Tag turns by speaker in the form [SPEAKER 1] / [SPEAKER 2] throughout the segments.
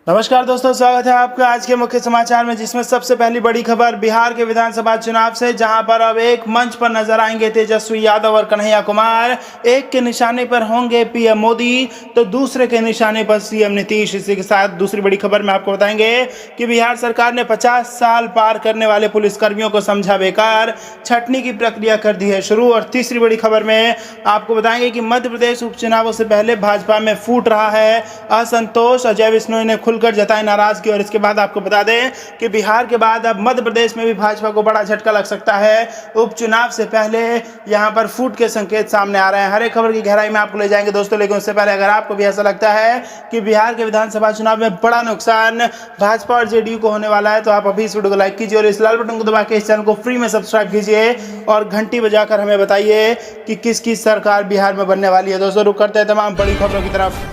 [SPEAKER 1] नमस्कार दोस्तों, स्वागत है आपका आज के मुख्य समाचार में, जिसमें सबसे पहली बड़ी खबर बिहार के विधानसभा चुनाव से, जहां पर अब एक मंच पर नजर आएंगे तेजस्वी यादव और कन्हैया कुमार। एक के निशाने पर होंगे पीएम मोदी तो दूसरे के निशाने पर सीएम नीतीश। इसी के साथ दूसरी बड़ी खबर में आपको बताएंगे कि बिहार सरकार ने 50 साल पार करने वाले पुलिसकर्मियों को समझा बेकार, छटनी की प्रक्रिया कर दी है शुरू। और तीसरी बड़ी खबर में आपको बताएंगे कि मध्य प्रदेश उपचुनावों से पहले भाजपा में फूट रहा है असंतोष, अजय बिश्नोई ने खुलकर जताई नाराजगी। और इसके बाद आपको बता दें कि बिहार के बाद अब मध्य प्रदेश में भी भाजपा को बड़ा झटका लग सकता है। उपचुनाव से पहले यहां पर फूट के संकेत सामने आ रहे हैं। हर एक खबर की गहराई में आपको ले जाएंगे दोस्तों, लेकिन उससे पहले अगर आपको भी ऐसा लगता है कि बिहार के विधानसभा चुनाव में बड़ा नुकसान भाजपा और जेडीयू को होने वाला है, तो आप अभी इस वीडियो को लाइक कीजिए और इस लाल बटन को दबा के इस चैनल को फ्री में सब्सक्राइब कीजिए और घंटी बजाकर हमें बताइए कि किसकी सरकार बिहार में बनने वाली है। दोस्तों रुक करते हैं तमाम बड़ी खबरों की तरफ।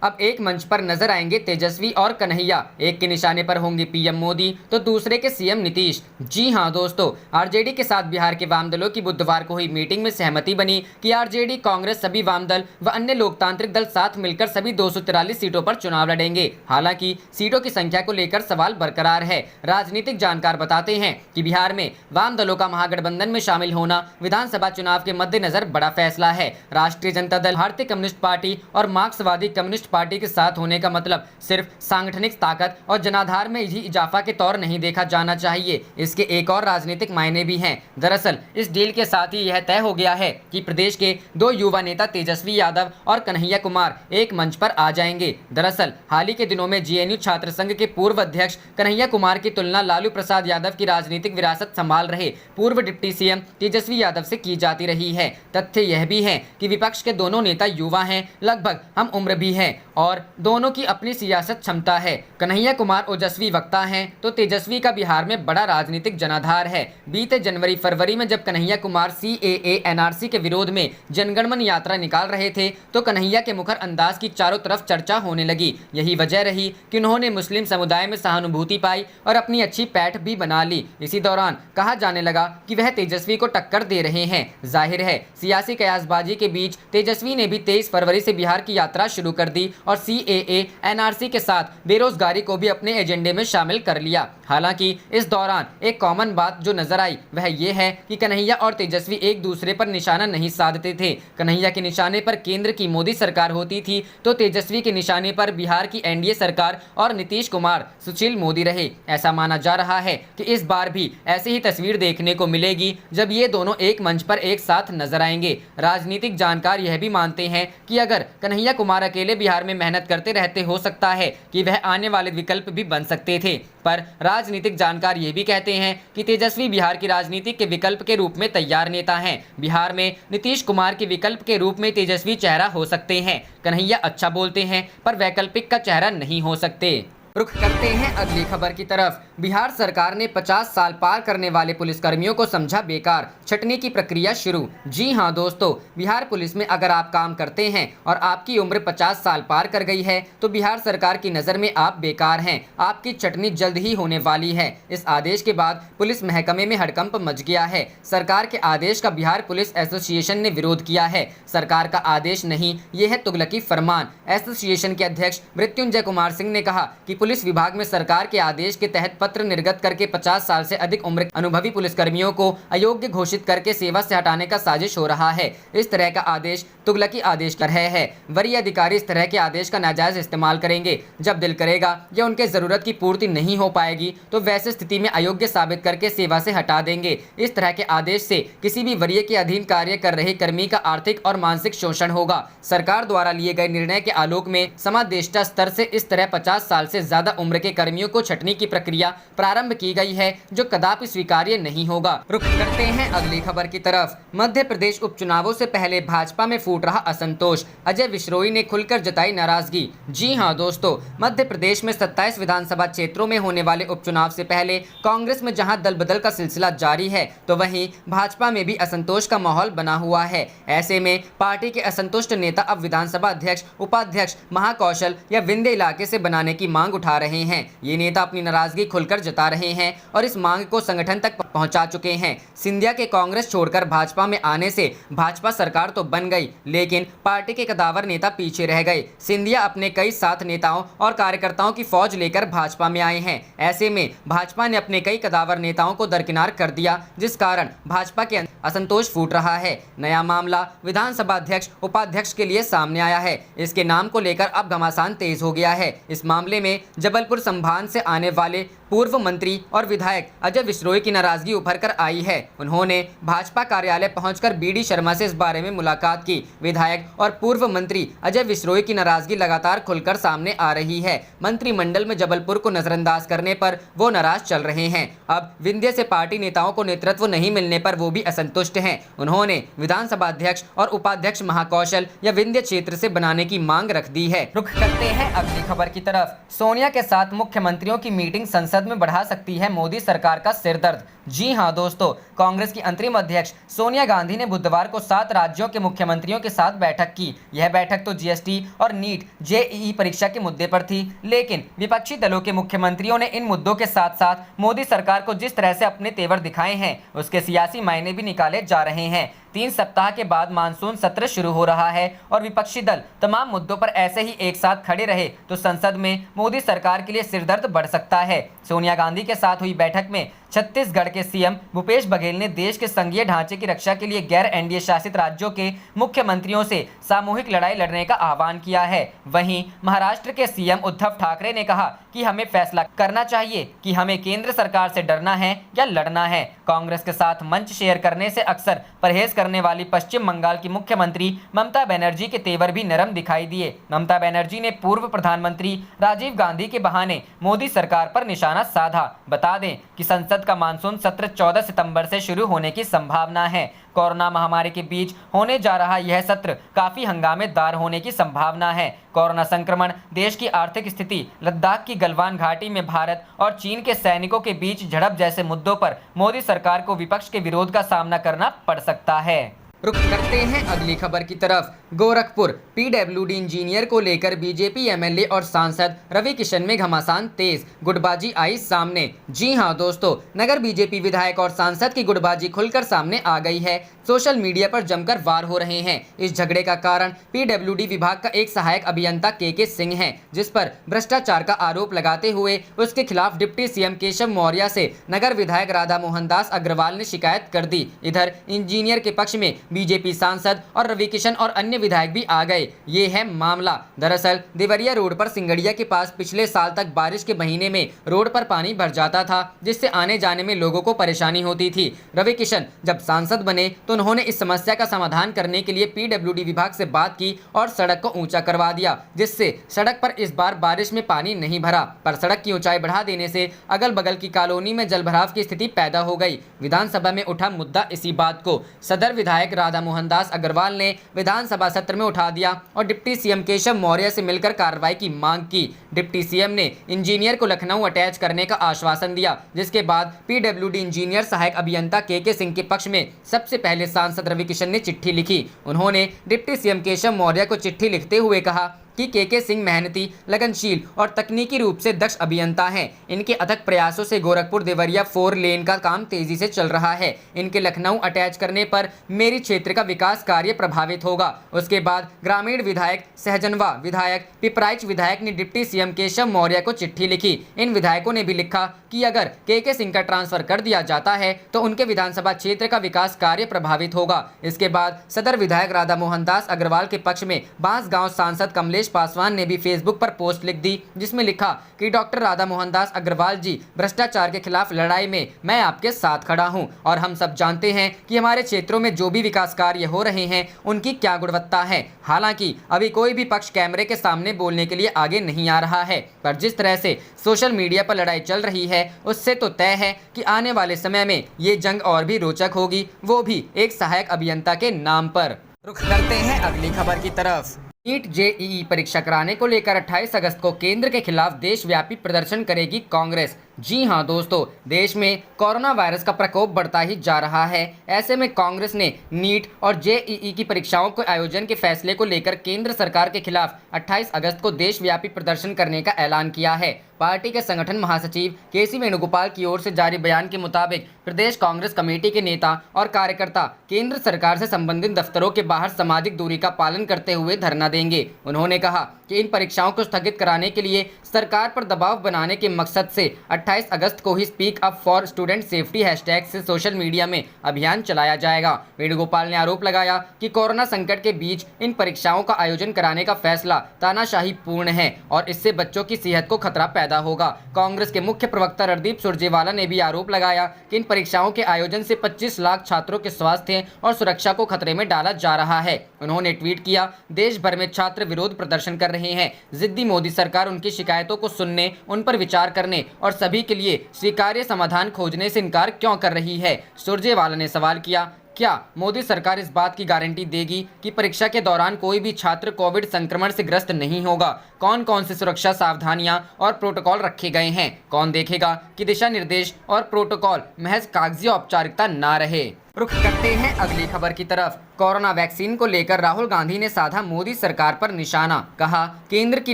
[SPEAKER 2] अब एक मंच पर नजर आएंगे तेजस्वी और कन्हैया। एक के निशाने पर होंगे पीएम मोदी तो दूसरे के सीएम नीतीश। जी हां दोस्तों, आरजेडी के साथ बिहार के वाम दलों की बुधवार को हुई मीटिंग में सहमति बनी कि आरजेडी, कांग्रेस, सभी वाम दल व अन्य लोकतांत्रिक दल साथ मिलकर सभी 243 सीटों पर चुनाव लड़ेंगे। हालांकि सीटों की संख्या को लेकर सवाल बरकरार है। राजनीतिक जानकार बताते हैं कि बिहार में वाम दलों का महागठबंधन में शामिल होना विधानसभा चुनाव के मद्देनजर बड़ा फैसला है। राष्ट्रीय जनता दल, भारतीय कम्युनिस्ट पार्टी और मार्क्सवादी कम्युनिस्ट पार्टी के साथ होने का मतलब सिर्फ सांगठनिक ताकत और जनाधार में ही इजाफा के तौर नहीं देखा जाना चाहिए, इसके एक और राजनीतिक मायने भी हैं। दरअसल इस डील के साथ ही यह तय हो गया है कि प्रदेश के दो युवा नेता तेजस्वी यादव और कन्हैया कुमार एक मंच पर आ जाएंगे। दरअसल हाल ही के दिनों में जेएनयू छात्र संघ के पूर्व अध्यक्ष कन्हैया कुमार की तुलना लालू प्रसाद यादव की राजनीतिक विरासत संभाल रहे पूर्व डिप्टी सीएम तेजस्वी यादव से की जाती रही है। तथ्य यह भी है कि विपक्ष के दोनों नेता युवा हैं, लगभग हम उम्र भी हैं और दोनों की अपनी सियासत क्षमता है। कन्हैया कुमार ओजस्वी वक्ता हैं तो तेजस्वी का बिहार में बड़ा राजनीतिक जनाधार है। बीते जनवरी फरवरी में जब कन्हैया कुमार सीएए एनआरसी के विरोध में जनगणमन यात्रा निकाल रहे थे तो कन्हैया के मुखर अंदाज की चारों तरफ चर्चा होने लगी। यही वजह रही कि उन्होंने मुस्लिम समुदाय में सहानुभूति पाई और अपनी अच्छी पैठ भी बना ली। इसी दौरान कहा जाने लगा कि वह तेजस्वी को टक्कर दे रहे हैं। जाहिर है सियासी कयासबाजी के बीच तेजस्वी ने भी 23 फरवरी से बिहार की यात्रा शुरू कर दी और सीएए एनआरसी के साथ बेरोजगारी को भी अपने एजेंडे में शामिल कर लिया। हालांकि इस दौरान एक कॉमन बात जो नजर आई वह ये है कि कन्हैया और तेजस्वी एक दूसरे पर निशाना नहीं साधते थे। कन्हैया के निशाने पर केंद्र की मोदी सरकार होती थी तो तेजस्वी के निशाने पर बिहार की एनडीए सरकार और नीतीश कुमार सुशील मोदी रहे। ऐसा माना जा रहा है कि इस बार भी ऐसी ही तस्वीर देखने को मिलेगी जब ये दोनों एक मंच पर एक साथ नजर आएंगे। राजनीतिक जानकार यह भी मानते हैं कि अगर कन्हैया कुमार अकेले बिहार में मेहनत करते रहते हो सकता है कि वह आने वाले विकल्प भी बन सकते थे, पर राजनीतिक जानकार ये भी कहते हैं कि तेजस्वी बिहार की राजनीति के विकल्प के रूप में तैयार नेता हैं। बिहार में नीतीश कुमार के विकल्प के रूप में तेजस्वी चेहरा हो सकते हैं। कन्हैया अच्छा बोलते हैं पर वैकल्पिक का चेहरा नहीं हो सकते। रुख करते हैं अगली खबर की तरफ। बिहार सरकार ने 50 साल पार करने वाले पुलिसकर्मियों को समझा बेकार, छटनी की प्रक्रिया शुरू। जी हां दोस्तों, बिहार पुलिस में अगर आप काम करते हैं और आपकी उम्र 50 साल पार कर गई है तो बिहार सरकार की नज़र में आप बेकार हैं। आपकी छटनी जल्द ही होने वाली है। इस आदेश के बाद पुलिस महकमे में हड़कंप मच गया है। सरकार के आदेश का बिहार पुलिस एसोसिएशन ने विरोध किया है। सरकार का आदेश नहीं, ये है तुगलकी फरमान। एसोसिएशन के अध्यक्ष मृत्युंजय कुमार सिंह ने कहा कि पुलिस विभाग में सरकार के आदेश के तहत पत्र निर्गत करके 50 साल से अधिक उम्र अनुभवी पुलिसकर्मियों को अयोग्य घोषित करके सेवा से हटाने का साजिश हो रहा है। इस तरह का आदेश तुगलकी आदेश कर रहे हैं। वरीय अधिकारी इस तरह के आदेश का नाजायज इस्तेमाल करेंगे। जब दिल करेगा या उनके जरूरत की पूर्ति नहीं हो पाएगी तो वैसे स्थिति में अयोग्य साबित करके सेवा से हटा देंगे। इस तरह के आदेश से किसी भी वरीय के अधीन कार्य कर रहे कर्मी का आर्थिक और मानसिक शोषण होगा। सरकार द्वारा लिए गए निर्णय के आलोक में समादेष्टा स्तर से इस तरह 50 साल से ज्यादा उम्र के कर्मियों को छटनी की प्रक्रिया प्रारंभ की गई है, जो कदापि स्वीकार्य नहीं होगा। रुख करते हैं अगली खबर की तरफ। मध्य प्रदेश उपचुनावों से पहले भाजपा में फूट रहा असंतोष, अजय बिश्नोई ने खुलकर जताई नाराजगी। जी हां दोस्तों, मध्य प्रदेश में 27 विधानसभा क्षेत्रों में होने वाले उपचुनाव से पहले कांग्रेस में जहां दल बदल का सिलसिला जारी है तो वहीं भाजपा में भी असंतोष का माहौल बना हुआ है। ऐसे में पार्टी के असंतुष्ट नेता अब विधानसभा अध्यक्ष, उपाध्यक्ष, महाकौशल या विंध्य इलाके से बनाने की मांग उठा रहे हैं। ये नेता अपनी नाराजगी खुलकर जता रहे हैं और इस मांग को संगठन तक पहुंचा चुके हैं। सिंधिया के कांग्रेस छोड़कर भाजपा में आने से भाजपा सरकार तो बन गई, लेकिन पार्टी के कदावर नेता पीछे रह गए। सिंधिया अपने कई साथ नेताओं और कार्यकर्ताओं की फौज लेकर भाजपा में आए हैं। ऐसे में भाजपा ने अपने कई कदावर नेताओं को दरकिनार कर दिया, जिस कारण भाजपा के असंतोष फूट रहा है। नया मामला विधानसभा अध्यक्ष उपाध्यक्ष के लिए सामने आया है। इसके नाम को लेकर अब घमासान तेज हो गया है। इस मामले में जबलपुर संभाग से आने वाले पूर्व मंत्री और विधायक अजय विश्नोई की नाराजगी उभर कर आई है। उन्होंने भाजपा कार्यालय पहुंचकर बीडी शर्मा से इस बारे में मुलाकात की। विधायक और पूर्व मंत्री अजय विश्नोई की नाराजगी लगातार खुलकर सामने आ रही है। मंत्रिमंडल में जबलपुर को नजरअंदाज करने पर वो नाराज चल रहे हैं। अब विंध्य से पार्टी नेताओं को नेतृत्व नहीं मिलने पर वो भी असंतुष्ट हैं। उन्होंने विधानसभा अध्यक्ष और उपाध्यक्ष महाकौशल या विंध्य क्षेत्र से बनाने की मांग रख दी है। रुख करते हैं अगली खबर की तरफ। सोनिया के साथ मुख्यमंत्रियों की मीटिंग संसद में बढ़ा सकती है मोदी सरकार का सिरदर्द। जी हां दोस्तों, कांग्रेस की अंतरिम अध्यक्ष सोनिया गांधी ने बुधवार को 7 राज्यों के मुख्यमंत्रियों के साथ बैठक की। यह बैठक तो जीएसटी और नीट जेईई परीक्षा के मुद्दे पर थी, लेकिन विपक्षी दलों के मुख्यमंत्रियों ने इन मुद्दों के साथ साथ मोदी सरकार को जिस तरह से अपने तेवर दिखाए हैं, उसके सियासी मायने भी निकाले जा रहे हैं। 3 सप्ताह के बाद मानसून सत्र शुरू हो रहा है और विपक्षी दल तमाम मुद्दों पर ऐसे ही एक साथ खड़े रहे तो संसद में मोदी सरकार के लिए सिरदर्द बढ़ सकता है। सोनिया गांधी के साथ हुई बैठक में छत्तीसगढ़ के सीएम भूपेश बघेल ने देश के संघीय ढांचे की रक्षा के लिए गैर एनडीए शासित राज्यों के मुख्यमंत्रियों से सामूहिक लड़ाई लड़ने का आह्वान किया है। वहीं महाराष्ट्र के सीएम उद्धव ठाकरे ने कहा कि हमें फैसला करना चाहिए कि हमें केंद्र सरकार से डरना है या लड़ना है। कांग्रेस के साथ मंच शेयर करने से अक्सर परहेज करने वाली पश्चिम बंगाल की मुख्यमंत्री ममता बनर्जी के तेवर भी नरम दिखाई दिए। ममता बनर्जी ने पूर्व प्रधानमंत्री राजीव गांधी के बहाने मोदी सरकार पर निशाना साधा। बता दें कि संसद का मानसून सत्र 14 सितंबर से शुरू होने की संभावना है। कोरोना महामारी के बीच होने जा रहा यह सत्र काफी हंगामेदार होने की संभावना है। कोरोना संक्रमण, देश की आर्थिक स्थिति, लद्दाख की गलवान घाटी में भारत और चीन के सैनिकों के बीच झड़प जैसे मुद्दों पर मोदी सरकार को विपक्ष के विरोध का सामना करना पड़ सकता है। रुख करते हैं अगली खबर की तरफ। गोरखपुर पीडब्ल्यूडी इंजीनियर को लेकर बीजेपी एमएलए और सांसद रवि किशन में घमासान तेज, गुटबाजी आई सामने। जी हां दोस्तों, नगर बीजेपी विधायक और सांसद की गुटबाजी खुलकर सामने आ गई है। सोशल मीडिया पर जमकर वार हो रहे हैं। इस झगड़े का कारण पीडब्ल्यूडी विभाग का एक सहायक अभियंता के सिंह है, जिस पर भ्रष्टाचार का आरोप लगाते हुए उसके खिलाफ डिप्टी सीएम केशव मौर्य से नगर विधायक राधा मोहन दास अग्रवाल ने शिकायत कर दी। इधर इंजीनियर के पक्ष में बीजेपी सांसद और रवि किशन और अन्य विधायक भी आ गए। ये है मामला। दरअसल देवरिया रोड पर सिंगड़िया के पास पिछले साल तक बारिश के महीने में रोड पर पानी भर जाता था, जिससे आने जाने में लोगों को परेशानी होती थी। रवि किशन जब सांसद बने तो उन्होंने इस समस्या का समाधान करने के लिए पीडब्ल्यूडी विभाग से बात की और सड़क को ऊंचा करवा दिया, जिससे सड़क पर इस बार बारिश में पानी नहीं भरा। पर सड़क की ऊंचाई बढ़ा देने से अगल बगल की कॉलोनी में जलभराव की स्थिति पैदा हो गई। विधानसभा में उठा मुद्दा इसी बात को सदर विधायक राधा मोहन दास अग्रवाल ने विधानसभा सत्र में उठा दिया और डिप्टी सीएम केशव मौर्य से मिलकर कार्रवाई की मांग की। डिप्टी सीएम ने इंजीनियर को लखनऊ अटैच करने का आश्वासन दिया, जिसके बाद पीडब्ल्यूडी इंजीनियर सहायक अभियंता के सिंह के पक्ष में सबसे पहले सांसद रवि किशन ने चिट्ठी लिखी। उन्होंने डिप्टी सीएम केशव मौर्य को चिट्ठी लिखते हुए कहा कि के सिंह मेहनती, लगनशील और तकनीकी रूप से दक्ष अभियंता हैं। इनके अथक प्रयासों से गोरखपुर देवरिया 4 लेन का काम तेजी से चल रहा है। इनके लखनऊ अटैच करने पर मेरी क्षेत्र का विकास कार्य प्रभावित होगा। उसके बाद ग्रामीण विधायक, सहजनवा विधायक, पिपराइच विधायक ने डिप्टी सीएम केशव मौर्य को चिट्ठी लिखी। इन विधायकों ने भी लिखा कि अगर के सिंह का ट्रांसफर कर दिया जाता है तो उनके विधानसभा क्षेत्र का विकास कार्य प्रभावित होगा। इसके बाद सदर विधायक राधा मोहन दास अग्रवाल के पक्ष में बांसगांव सांसद कमलेश पासवान ने भी फेसबुक पर पोस्ट लिख दी, जिसमें लिखा कि डॉक्टर राधा मोहन दास अग्रवाल जी, भ्रष्टाचार के खिलाफ लड़ाई में मैं आपके साथ खड़ा हूं और हम सब जानते हैं कि हमारे क्षेत्रों में जो भी विकास कार्य हो रहे हैं उनकी क्या गुणवत्ता है। हालांकि अभी कोई भी पक्ष कैमरे के सामने बोलने के लिए आगे नहीं आ रहा है, पर जिस तरह से सोशल मीडिया पर लड़ाई चल रही है उससे तो तय है कि आने वाले समय में ये जंग और भी रोचक होगी, वो भी एक सहायक अभियंता के नाम पर। रुख करते हैं अगली खबर की तरफ। नीट जेईई परीक्षा कराने को लेकर 28 अगस्त को केंद्र के खिलाफ देशव्यापी प्रदर्शन करेगी कांग्रेस। जी हां दोस्तों, देश में कोरोना वायरस का प्रकोप बढ़ता ही जा रहा है। ऐसे में कांग्रेस ने नीट और जेईई की परीक्षाओं के आयोजन के फैसले को लेकर केंद्र सरकार के खिलाफ 28 अगस्त को देशव्यापी प्रदर्शन करने का ऐलान किया है। पार्टी के संगठन महासचिव केसी वेणुगोपाल की ओर से जारी बयान के मुताबिक प्रदेश कांग्रेस कमेटी के नेता और कार्यकर्ता केंद्र सरकार से संबंधित दफ्तरों के बाहर सामाजिक दूरी का पालन करते हुए धरना देंगे। उन्होंने कहा कि इन परीक्षाओं को स्थगित कराने के लिए सरकार पर दबाव बनाने के मकसद से 28 अगस्त को he speak up for student safety hashtag से सोशल मीडिया में अभियान चलाया जाएगा। वेणुगोपाल ने आरोप लगाया कि कोरोना संकट के बीच इन परीक्षाओं का आयोजन कराने का फैसला तानाशाही पूर्ण है और इससे बच्चों की सेहत को खतरा पैदा होगा। कांग्रेस के मुख्य प्रवक्ता रणदीप सुरजेवाला ने भी आरोप लगाया कि इन परीक्षाओं के आयोजन से 25 लाख छात्रों के स्वास्थ्य और सुरक्षा को खतरे में डाला जा रहा है। उन्होंने ट्वीट किया, देश भर में छात्र विरोध प्रदर्शन कर रहे हैं। जिद्दी मोदी सरकार उनकी शिकायतों को सुनने, उन पर विचार करने और सभी के लिए स्वीकार्य समाधान खोजने से इनकार क्यों कर रही है। सुरजेवाला ने सवाल किया, क्या मोदी सरकार इस बात की गारंटी देगी कि परीक्षा के दौरान कोई भी छात्र कोविड संक्रमण से ग्रस्त नहीं होगा? कौन कौन सी सुरक्षा सावधानियां और प्रोटोकॉल रखे गए हैं? कौन देखेगा कि दिशा निर्देश और प्रोटोकॉल महज कागजी औपचारिकता ना रहे? रुख करते हैं अगली खबर की तरफ। कोरोना वैक्सीन को लेकर राहुल गांधी ने साधा मोदी सरकार पर निशाना, कहा केंद्र की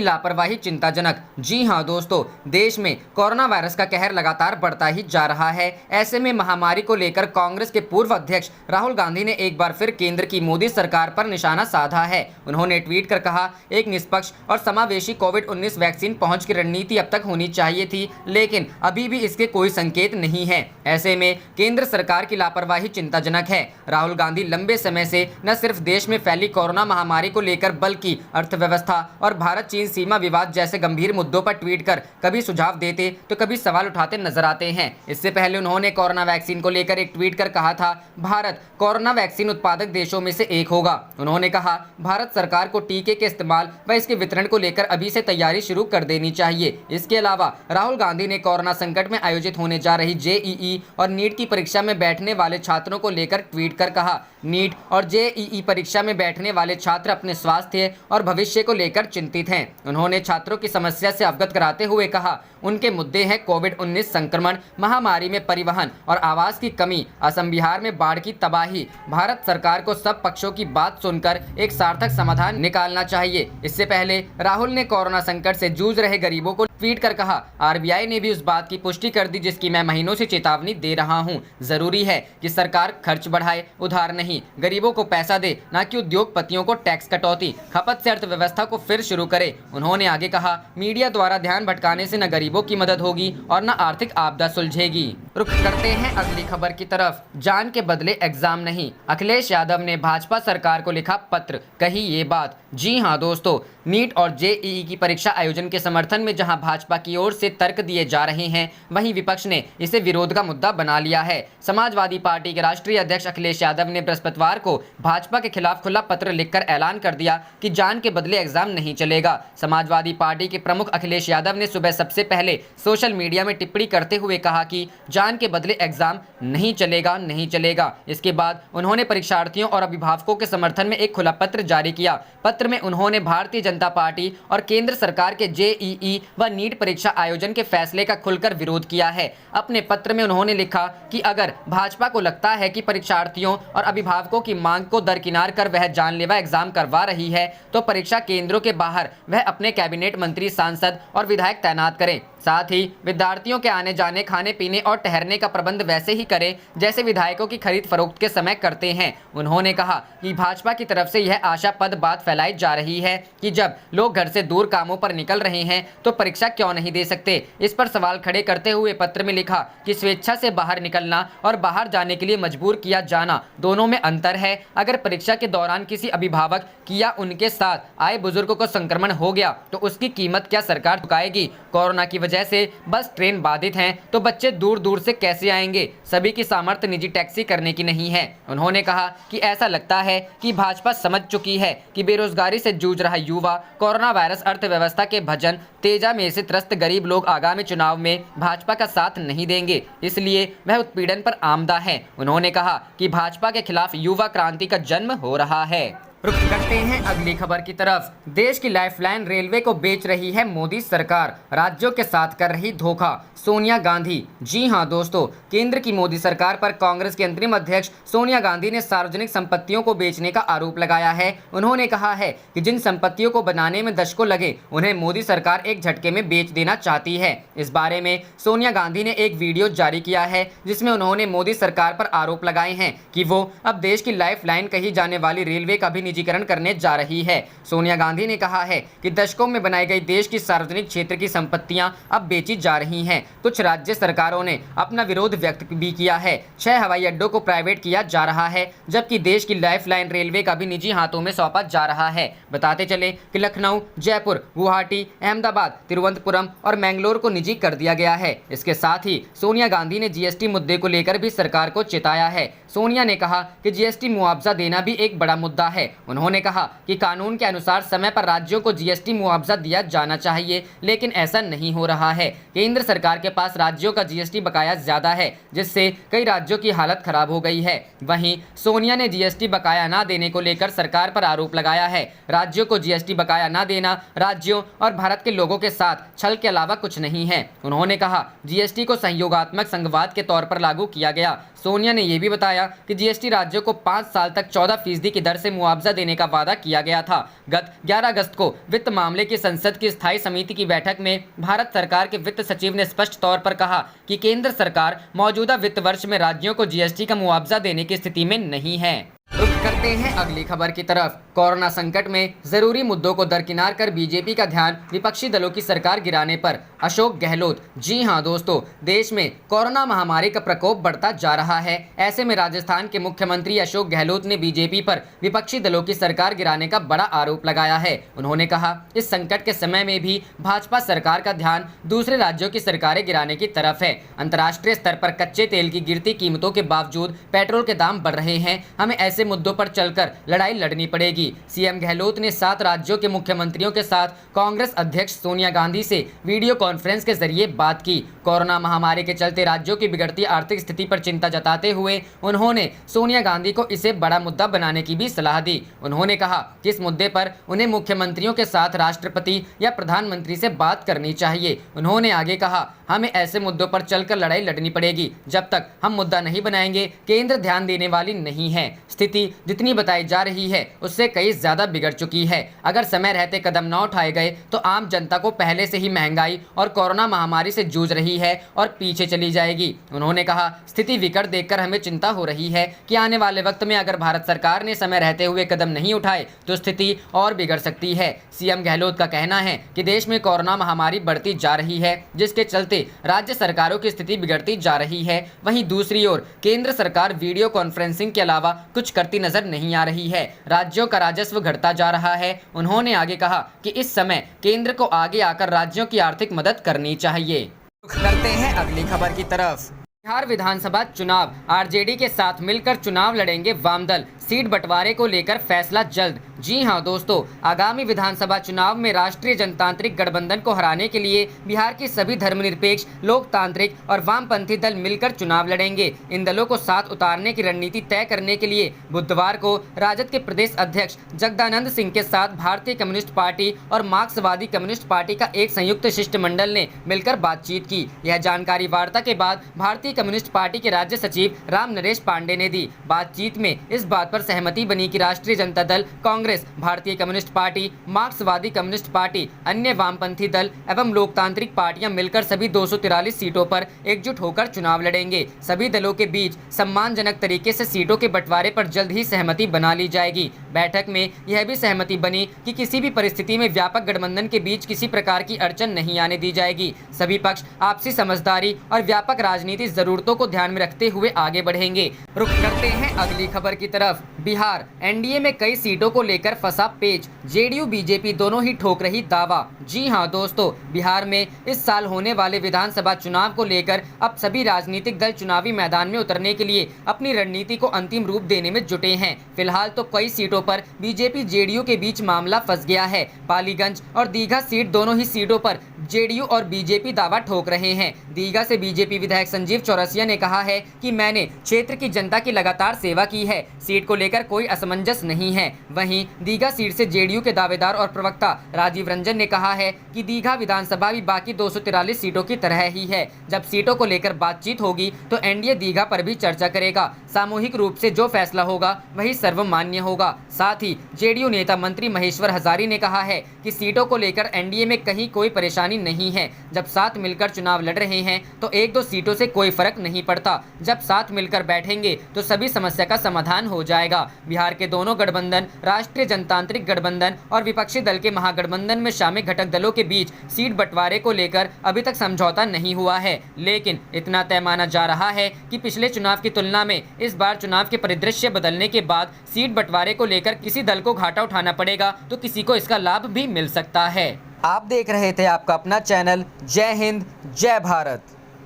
[SPEAKER 2] लापरवाही चिंताजनक। जी हां दोस्तों, देश में कोरोना वायरस का कहर लगातार बढ़ता ही जा रहा है। ऐसे में महामारी को लेकर कांग्रेस के पूर्व अध्यक्ष राहुल गांधी ने एक बार फिर केंद्र की मोदी सरकार पर निशाना साधा है। उन्होंने ट्वीट कर कहा, एक निष्पक्ष और समावेशी कोविड-19 वैक्सीन पहुंच की रणनीति अब तक होनी चाहिए थी, लेकिन अभी भी इसके कोई संकेत नहीं है। ऐसे में केंद्र सरकार की लापरवाही चिंताजनक है। राहुल गांधी लंबे समय से न सिर्फ देश में फैली कोरोना महामारी को लेकर बल्कि अर्थव्यवस्था और भारत चीन सीमा विवाद जैसे गंभीर मुद्दों पर ट्वीट कर कभी सुझाव देते तो कभी सवाल उठाते नजर आते हैं। इससे पहले उन्होंने कोरोना वैक्सीन को लेकर एक ट्वीट कर कहा था, भारत कोरोना वैक्सीन उत्पादक देशों में से एक होगा। उन्होंने कहा, भारत सरकार को टीके के इस्तेमाल व इसके वितरण को लेकर अभी से तैयारी शुरू कर देनी चाहिए। इसके अलावा राहुल गांधी ने कोरोना संकट में आयोजित होने जा रही जेईई और नीट की परीक्षा में बैठने वाले छात्रों को लेकर ट्वीट कर कहा, नीट और जेईई परीक्षा में बैठने वाले छात्र अपने स्वास्थ्य और भविष्य को लेकर चिंतित हैं। उन्होंने छात्रों की समस्या से अवगत कराते हुए कहा, उनके मुद्दे हैं कोविड-19 संक्रमण, महामारी में परिवहन और आवास की कमी, असम बिहार में बाढ़ की तबाही। भारत सरकार को सब पक्षों की बात सुनकर एक सार्थक समाधान निकालना चाहिए। इससे पहले राहुल ने कोरोना संकट से जूझ रहे गरीबों को ट्वीट कर कहा, आरबीआई ने भी उस बात की पुष्टि कर दी जिसकी मैं महीनों से चेतावनी दे रहा हूं। जरूरी है कि सरकार खर्च बढ़ाए, उधार नहीं, गरीबों को पैसा दे, न कि उद्योगपतियों को टैक्स कटौती, खपत से अर्थव्यवस्था को फिर शुरू करे। उन्होंने आगे कहा, मीडिया द्वारा ध्यान भटकाने से न गरीबों की मदद होगी और न आर्थिक आपदा सुलझेगी। रुख करते हैं अगली खबर की तरफ। जान के बदले एग्जाम नहीं, अखिलेश यादव ने भाजपा सरकार को लिखा पत्र, कही ये बात। जी हां दोस्तों, नीट और जेईई की परीक्षा आयोजन के समर्थन में जहां भाजपा की ओर से तर्क दिए जा रहे हैं, वहीं विपक्ष ने इसे विरोध का मुद्दा बना लिया है। समाजवादी पार्टी के राष्ट्रीय अध्यक्ष अखिलेश यादव ने बृहस्पतिवार को भाजपा के खिलाफ खुला पत्र लिखकर ऐलान कर दिया कि जान के बदले एग्जाम नहीं चलेगा। समाजवादी पार्टी के प्रमुख अखिलेश यादव ने सुबह सबसे पहले सोशल मीडिया में टिप्पणी करते हुए कहा कि जान के बदले एग्जाम नहीं चलेगा, नहीं चलेगा। इसके बाद उन्होंने परीक्षार्थियों और अभिभावकों के समर्थन में एक खुला पत्र जारी किया। पत्र में उन्होंने भारतीय जनता पार्टी और केंद्र सरकार के जेईई व नीट परीक्षा आयोजन के फैसले का खुलकर विरोध किया है। अपने पत्र में उन्होंने लिखा कि अगर भाजपा को लगता है कि परीक्षार्थियों और अभिभावकों की मांग को दरकिनार कर वह जानलेवा एग्जाम करवा रही है, तो परीक्षा केंद्रों के बाहर वह अपने कैबिनेट मंत्री, सांसद और विधायक तैनात करें। साथ ही विद्यार्थियों के आने जाने, खाने पीने और ठहरने का प्रबंध वैसे ही करें जैसे विधायकों की खरीद फरोख्त के समय करते हैं। उन्होंने कहा कि भाजपा की तरफ से यह आशापद बात फैलाई जा रही है कि जब लोग घर से दूर कामों पर निकल रहे हैं तो परीक्षा क्यों नहीं दे सकते। इस पर सवाल खड़े करते हुए पत्र में लिखा कि स्वेच्छा से बाहर निकलना और बाहर जाने के लिए मजबूर किया जाना, दोनों में अंतर है। अगर परीक्षा के दौरान किसी अभिभावक या उनके साथ आए बुजुर्गों को संक्रमण हो गया तो उसकी कीमत क्या सरकार चुकाएगी? कोरोना की वजह से बस ट्रेन बाधित हैं तो बच्चे दूर दूर से कैसे आएंगे? सभी की सामर्थ्य निजी टैक्सी करने की नहीं है। उन्होंने कहा कि ऐसा लगता है कि भाजपा समझ चुकी है कि बेरोजगारी से जूझ रहा युवा, कोरोना वायरस, अर्थव्यवस्था के भजन तेजा में से त्रस्त गरीब लोग आगामी चुनाव में भाजपा का साथ नहीं देंगे, इसलिए वह उत्पीड़न पर आमदा है। उन्होंने कहा कि भाजपा के खिलाफ युवा क्रांति का जन्म हो रहा है। रुक करते हैं अगली खबर की तरफ। देश की लाइफलाइन रेलवे को बेच रही है मोदी सरकार, राज्यों के साथ कर रही धोखा, सोनिया गांधी। जी हां दोस्तों, केंद्र की मोदी सरकार पर कांग्रेस की अंतरिम अध्यक्ष सोनिया गांधी ने सार्वजनिक संपत्तियों को बेचने का आरोप लगाया है। उन्होंने कहा है कि जिन संपत्तियों को बनाने में दशकों लगे, उन्हें मोदी सरकार एक झटके में बेच देना चाहती है। इस बारे में सोनिया गांधी ने एक वीडियो जारी किया है, जिसमें उन्होंने मोदी सरकार पर आरोप लगाए हैं कि वो अब देश की लाइफलाइन कही जाने वाली रेलवे का भी निजीकरण करने जा रही है। सोनिया गांधी ने कहा है कि दशकों में बनाई गई देश की सार्वजनिक क्षेत्र की संपत्तियां अब बेची जा रही हैं। कुछ राज्य सरकारों ने अपना विरोध व्यक्त भी किया है। 6 हवाई अड्डों को प्राइवेट किया जा रहा है, जबकि देश की लाइफलाइन रेलवे का भी निजी हाथों में सौंपा जा रहा है। बताते चले कि लखनऊ, जयपुर, गुवाहाटी, अहमदाबाद, तिरुवनंतपुरम और मैंगलोर को निजी कर दिया गया है। इसके साथ ही सोनिया गांधी ने जीएसटी मुद्दे को लेकर भी सरकार को चेताया है। सोनिया ने कहा कि जीएसटी मुआवजा देना भी एक बड़ा मुद्दा है। उन्होंने कहा कि कानून के अनुसार समय पर राज्यों को जीएसटी मुआवजा दिया जाना चाहिए, लेकिन ऐसा नहीं हो रहा है। केंद्र सरकार के पास राज्यों का जीएसटी बकाया ज्यादा है, जिससे कई राज्यों की हालत खराब हो गई है। वहीं सोनिया ने जीएसटी बकाया न देने को लेकर सरकार पर आरोप लगाया है। राज्यों को जीएसटी बकाया न देना राज्यों और भारत के लोगों के साथ छल के अलावा कुछ नहीं है। उन्होंने कहा जीएसटी को सहयोगात्मक संघवाद के तौर पर लागू किया गया। सोनिया ने यह भी बताया कि जीएसटी राज्यों को 5 साल तक 14% की दर से मुआवजा देने का वादा किया गया था। गत 11 अगस्त को वित्त मामले की संसद की स्थायी समिति की बैठक में भारत सरकार के वित्त सचिव ने स्पष्ट तौर पर कहा कि केंद्र सरकार मौजूदा वित्त वर्ष में राज्यों को जीएसटी का मुआवजा देने की स्थिति में नहीं है। रुक करते हैं अगली खबर की तरफ। कोरोना संकट में जरूरी मुद्दों को दरकिनार कर बीजेपी का ध्यान विपक्षी दलों की सरकार गिराने पर, अशोक गहलोत। जी हां दोस्तों, देश में कोरोना महामारी का प्रकोप बढ़ता जा रहा है। ऐसे में राजस्थान के मुख्यमंत्री अशोक गहलोत ने बीजेपी पर विपक्षी दलों की सरकार गिराने का बड़ा आरोप लगाया है। उन्होंने कहा इस संकट के समय में भी भाजपा सरकार का ध्यान दूसरे राज्यों की सरकारें गिराने की तरफ है। अंतर्राष्ट्रीय स्तर पर कच्चे तेल की गिरती कीमतों के बावजूद पेट्रोल के दाम बढ़ रहे हैं। हमें ऐसे मुद्दों पर चलकर लड़ाई लड़नी पड़ेगी। सीएम गहलोत ने 7 राज्यों के मुख्यमंत्रियों के साथ कांग्रेस अध्यक्ष सोनिया गांधी से वीडियो कॉन्फ्रेंस के जरिए बात की। कोरोना महामारी के चलते राज्यों की बिगड़ती आर्थिक स्थिति पर चिंता जताते हुए उन्होंने सोनिया गांधी को इसे बड़ा मुद्दा बनाने की भी सलाह दी। उन्होंने कहा कि इस मुद्दे पर उन्हें मुख्यमंत्रियों के साथ राष्ट्रपति या प्रधानमंत्री से बात करनी चाहिए। उन्होंने आगे कहा हमें ऐसे मुद्दों पर चलकर लड़ाई लड़नी पड़ेगी। जब तक हम मुद्दा नहीं बनाएंगे, केंद्र ध्यान देने वाली नहीं है। स्थिति जितनी बताई जा रही है उससे कई ज्यादा बिगड़ चुकी है। अगर समय रहते कदम न उठाए गए तो आम जनता को पहले से ही महंगाई और कोरोना महामारी से जूझ रही है और पीछे चली जाएगी। उन्होंने कहा स्थिति विकट देखकर हमें चिंता हो रही है कि आने वाले वक्त में अगर भारत सरकार ने समय रहते हुए कदम नहीं उठाए तो स्थिति और बिगड़ सकती है। सीएम गहलोत का कहना है कि देश में कोरोना महामारी बढ़ती जा रही है, जिसके चलते राज्य सरकारों की स्थिति बिगड़ती जा रही है। वहीं दूसरी ओर केंद्र सरकार वीडियो कॉन्फ्रेंसिंग के अलावा कुछ करती नजर नहीं आ रही है। राज्यों का राजस्व घटता जा रहा है। उन्होंने आगे कहा कि इस समय केंद्र को आगे आकर राज्यों की आर्थिक मदद करनी चाहिए। करते हैं अगली खबर की तरफ। बिहार विधानसभा चुनाव, आरजेडी के साथ मिलकर चुनाव लड़ेंगे वामदल, सीट बंटवारे को लेकर फैसला जल्द। जी हां दोस्तों, आगामी विधानसभा चुनाव में राष्ट्रीय जनतांत्रिक गठबंधन को हराने के लिए बिहार की सभी धर्मनिरपेक्ष, लोकतांत्रिक और वामपंथी दल मिलकर चुनाव लड़ेंगे। इन दलों को साथ उतारने की रणनीति तय करने के लिए बुधवार को राजद के प्रदेश अध्यक्ष जगदानंद सिंह के साथ भारतीय कम्युनिस्ट पार्टी और मार्क्सवादी कम्युनिस्ट पार्टी का एक संयुक्त शिष्टमंडल ने मिलकर बातचीत की। यह जानकारी वार्ता के बाद भारतीय कम्युनिस्ट पार्टी के राज्य सचिव राम नरेश पांडे ने दी। बातचीत में इस बात पर सहमति बनी कि राष्ट्रीय जनता दल, कांग्रेस, भारतीय कम्युनिस्ट पार्टी, मार्क्सवादी कम्युनिस्ट पार्टी, अन्य वामपंथी दल एवं लोकतांत्रिक पार्टियां मिलकर सभी 243 सीटों पर एकजुट होकर चुनाव लड़ेंगे। सभी दलों के बीच सम्मानजनक तरीके से सीटों के बंटवारे पर जल्द ही सहमति बना ली जाएगी। बैठक में यह भी सहमति बनी कि किसी भी परिस्थिति में व्यापक गठबंधन के बीच किसी प्रकार की अड़चन नहीं आने दी जाएगी। सभी पक्ष आपसी समझदारी और व्यापक राजनीतिक जरूरतों को ध्यान में रखते हुए आगे बढ़ेंगे। रुक करते हैं अगली खबर की तरफ। बिहार एनडीए में कई सीटों को लेकर फंसा पेच, जेडीयू बीजेपी दोनों ही ठोक रही दावा। जी हां दोस्तों, बिहार में इस साल होने वाले विधानसभा चुनाव को लेकर अब सभी राजनीतिक दल चुनावी मैदान में उतरने के लिए अपनी रणनीति को अंतिम रूप देने में जुटे हैं। फिलहाल तो कई सीटों पर बीजेपी जेडीयू के बीच मामला फंस गया है। पालीगंज और दीघा सीट, दोनों ही सीटों पर जेडीयू और बीजेपी दावा ठोक रहे हैं। दीघा से बीजेपी विधायक संजीव चौरसिया ने कहा है कि मैंने क्षेत्र की जनता की लगातार सेवा की है, सीट को को लेकर कोई असमंजस नहीं है। वहीं दीघा सीट से जेडीयू के दावेदार और प्रवक्ता राजीव रंजन ने कहा है कि दीघा विधानसभा भी बाकी 243 सीटों की तरह ही है। जब सीटों को लेकर बातचीत होगी तो एनडीए दीघा पर भी चर्चा करेगा। सामूहिक रूप से जो फैसला होगा वही सर्वमान्य होगा। साथ ही जेडीयू नेता मंत्री महेश्वर हजारी ने कहा है कि सीटों को लेकर एनडीए में कहीं कोई परेशानी नहीं है। जब साथ मिलकर चुनाव लड़ रहे हैं तो 1-2 सीटों से कोई फर्क नहीं पड़ता। जब साथ मिलकर बैठेंगे तो सभी समस्या का समाधान हो जाएगा। बिहार के दोनों गठबंधन, राष्ट्रीय जनतांत्रिक गठबंधन और विपक्षी दल के महागठबंधन में शामिल घटक दलों के बीच सीट बंटवारे को लेकर अभी तक समझौता नहीं हुआ है, लेकिन इतना तय माना जा रहा है कि पिछले चुनाव की तुलना में इस बार चुनाव के परिदृश्य बदलने के बाद सीट बंटवारे को लेकर किसी दल को घाटा उठाना पड़ेगा तो किसी को इसका लाभ भी मिल सकता है। आप देख रहे थे आपका अपना चैनल जय हिंद जय भारत।